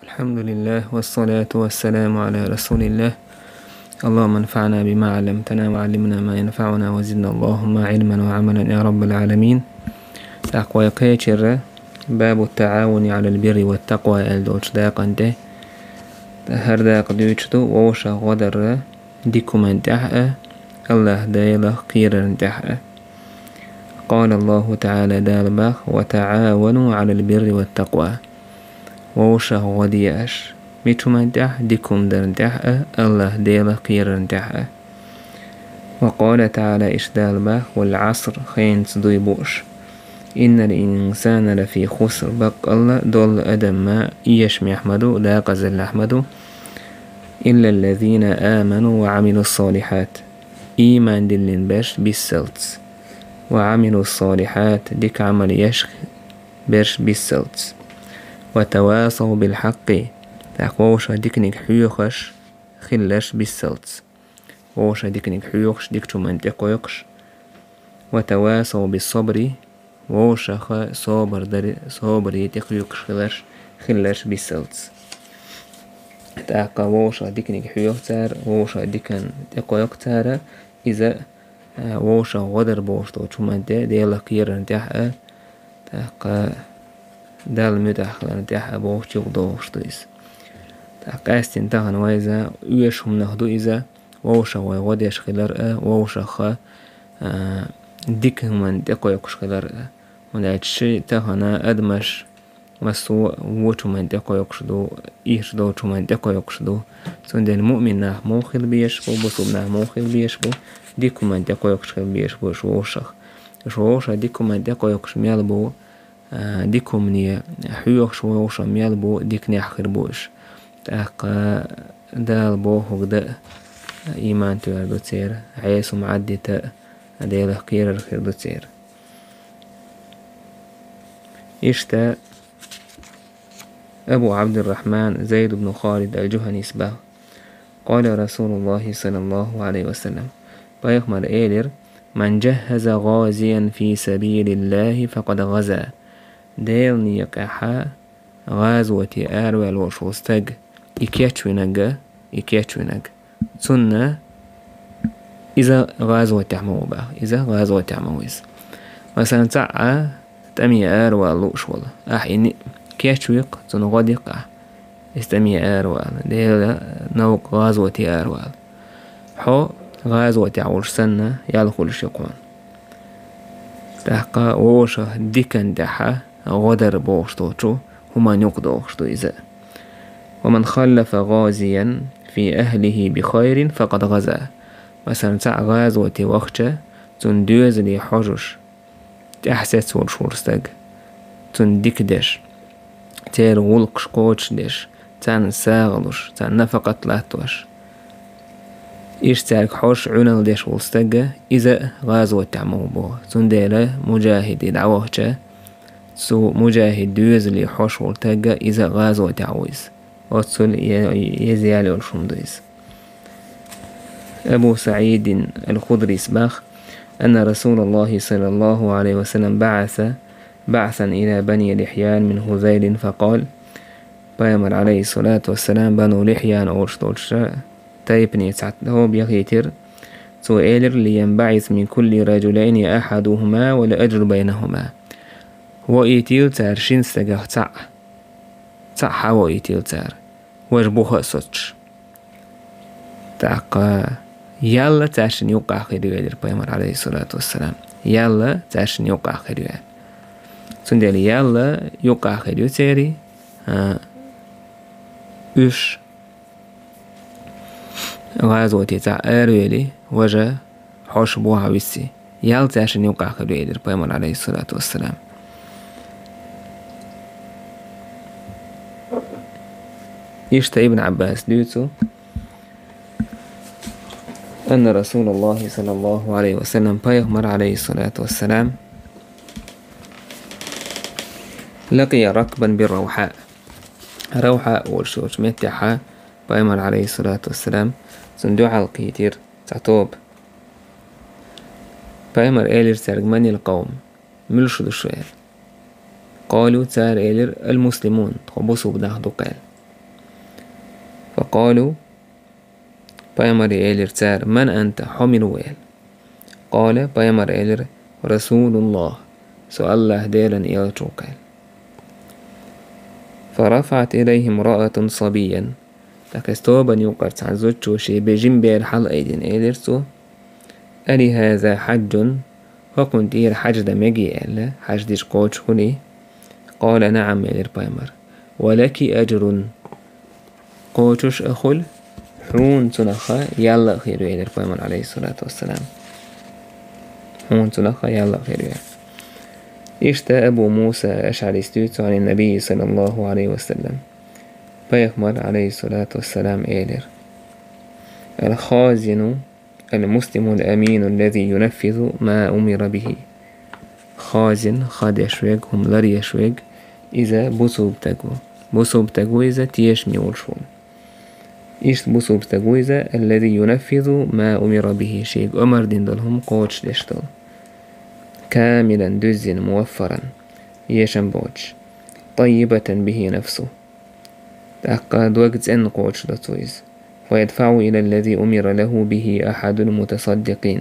الحمد لله والصلاة والسلام على رسول الله. اللهم انفعنا بما علمتنا وعلمنا ما ينفعنا وزدنا اللهم علما وعملا يا رب العالمين. تقوى قيتر باب التعاون على البر والتقوى الدوش داقنته هر داق دوشتو ووشا غدر ديكو من تحقه الله دايله قيرر تحقه. قال الله تعالى دالباخ وتعاونوا على البر والتقوى ووشا غدياش ميتو من تح ديكم درن تحقه الله دايله قيرر تحقه. وقال تعالى إش دالباخ والعصر خين صدوي بوش إن الإنسان لفي خسر بق الله دول أدم ما إيش محمدو لا قزل أحمدو إلا الذين آمنوا وعملوا الصالحات إيمان دلين باش بالسلط وعملوا الصالحات ديك عمل يشخ باش بالسلط وتواصوا بالحق تقوش ديكنك حيوخش خلش بالسلط ووش ديكنك حيوخش ديكتو منطقويقش وتواصوا بالصبر ووشخ صابر يتقيقش خلش بالسلط تاقا ووشا ديكنك حيوختار ووشا ديكن تقويقتار إذا ووشا غدر بوشتو چومنته ديلا قيرن تحقا تاقا دال متاخلن تحقا بوشتو دوشتو إذا تاقا استنتاقن وإذا ويشهم نهدو إذا ووشا وغديش خلر ووشا ديكن من تقويقش خلر ونعيش تاهنا أدمش مسو وچو من تقويقش دو إيش دو چو من تقويقش دو سند المؤمن نه موخل بيش بو بصوب نه موخل بيش بو ديكو من تقويقش خل بيش بو شوشخ ديكو من تقويقش ميال بو ديكو مني حيوخ شوشا ميال بو ديك نحخر بوش تاقا دال بو هكدا إيمان تيار تسير عيسو معدي تا ديال قير خير دو تسير إشتا أبو عبد الرحمن زيد بن خالد الجهني سباه قال رسول الله صلى الله عليه وسلم بيخمر إيلر من جهز غازيا في سبيل الله فقد غزا ديل نيقحا غازوة آروال وشوستق إكياتشوينج سنة إذا غازوة تعموبا إذا غازوة تعمويز مثلا تعا تأمي آروال لوشول أحيني كيشويق تنغدق استمي آروال ديلا نوق غازوة آروال حو غازوة عورش سنة يالخل شقون تحقا ووشا ديكن دحا غدر بوشتوشو هما نقدوشتو إذا ومن خلف غازيا في أهله بخير فقد غزا مثلا تاع غازوة وقتة تندوز لي حجوش تحسس والشورستق تندكدش تير غلقش قوتش ديش تان ساغلوش تان نفقة لاتوش إيش تارك حوش عنال ديش والستقة إذا غازوة تعمو بوه تنديلا مجاهد دعوهجة سو مجاهد دوز لي حوش والتقة إذا غازوة تعويز وصل يزيالي والشمدويز. أبو سعيد الخضري سباخ أن رسول الله صلى الله عليه وسلم بعثا إلى بني لحيان من هذيل فقال بيامر عليه الصلاة والسلام بنو لحيان أورشتولش تايبني تعتهو بيغيتر سؤالر لينبعث من كل رجلين أحدهما ولا أجر بينهما وإيتيل تار شين سجاه تع وإيتيل تار وجبوها سوتش تعقا يلا تاشن يوقع خيريو بيامر عليه الصلاة والسلام يلا تاشن يوقع خيريو سندالي يلا يوقع خيريو تيري إيش غازوتي تاع أرويلي وجا حوش بوها ويسي يلا تاشن يوقع خيريو بيامر عليه الصلاة والسلام. إشتا ابن عباس ديوتو أن رسول الله صلى الله عليه وسلم بيغمر عليه الصلاة والسلام لقي ركبا بالروحاء روحاء والشوش متحا بيغمر عليه الصلاة والسلام صندوع القيتير تعطوب بيغمر إيلر ترجماني القوم ملشو دو الشوال قالوا تار إيلر المسلمون تخبصوا بداخدو قال فقالوا بيامر إلير تار من أنت حمل ويل قال بيامر إلير رسول الله سو الله ديرن إلى توكل فرفعت إليه امرأة صبيا تكستوبا يوقرت عن زوجو شي بجنبي الحل أيدين إليرسو ألي هذا حج وكنت إير حج دمجي إلا حج ديش قوتش كني قال نعم إلير بايمر ولك أجر قوتش أخل حون تنخا يلا خير إلير بايمر عليه الصلاة والسلام حون تنخا يلا خير إلير إشتا أبو موسى أشعري استيوتو عن النبي صلى الله عليه وسلم بيغمر عليه الصلاة والسلام إلير الخازن المسلم الأمين الذي ينفذ ما أمر به خازن خاد يشويق هم لر يشويق إذا بوسوب تقو إذا تيش ميولشون إيش بوسوب تقو إذا الذي ينفذ ما أمر به شيء أمر دين دلهم قوتش دشتل كاملا دزين موفرا يشن بوتش طيبة به نفسه تأقاد وقت أن قوتش دتويز ويدفع إلى الذي أمر له به أحد المتصدقين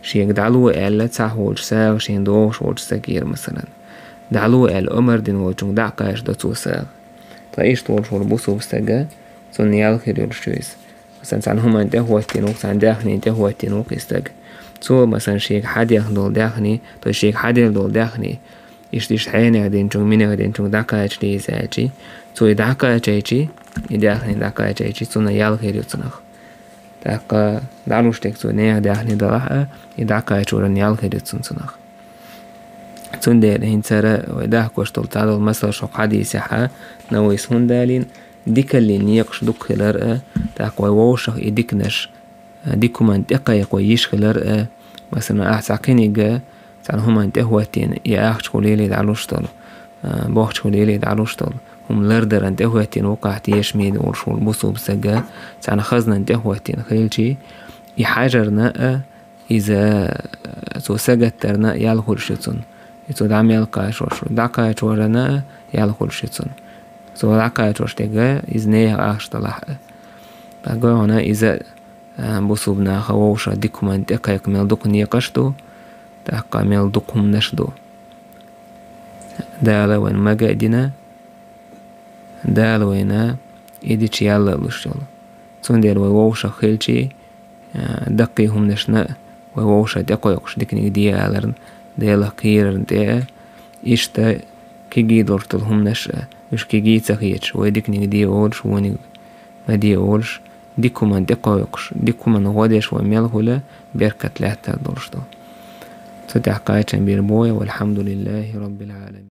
شيء دعلو إلا تسعهوش ساغ شين دوش وش سكير مثلا دعلو إلا أمر دين وجون دعكاش دتو ساغ طايش طول شور بوسو بستجا صنيال خير يرشويس مثلا سعنهم عن دهوة تنوك سعن داخني دهوة تنوك استج سو مثلا شيء حد يخدول داخني تو شيء حد يخدول داخني يشتيش حين غدين جون مين غدين جون دعكاش لي ساجي سو يدعكاش أيجي يداخني دعكاش أيجي صنيال خير يتصنخ دعكا دعلوش تكسو نيا داخني دراحة يدعكاش ورنيال خير يتصنخ تندير هين سارة ويداك وشتل تعالى المثل شق حديث حا نويس هندالين ديك اللي نيقش دوك خلارقة تاقوي ووشخ يديكنش ديكو من تقا يقوي يش خلارقة مثلا أحساقين يجا تعالى هما انتهواتين يأخش خليلي دعلوشتل بوخش خليلي دعلوشتل هم لردر انتهواتين وقعت يشميد ورشول بوصو بسجا تعالى خزنا انتهواتين خليلشي يحاجرنا إذا سو سجت ترنا يالخلشتون يتو دعم يلقاش وشو دعكاش ورنا يالخلشتون سو دعكاش وشتجا إذنيه أخش طلح بقى هنا إذا بوصو بنا خووشا ديكو من تقا يكمل دوك نيقشتو تاقا ميل دوكهم نشدو دالا وين مقادنا دالا وينا إيديش يالا لشتول تندير ووشا خيلشي دقيهم نشنا ووشا دقو يقش ديكني ديالرن ديلا كيرن دي إشتا كيجي دورتلهم نشا مش كيجي تخيتش ويديكني دي أولش وني ما دي أولش ديكو من دقو يقش ديكو من غاديش وميل هلا بيركت لحتا دورشتو تتحقايتشن بيربويا والحمد لله رب العالمين.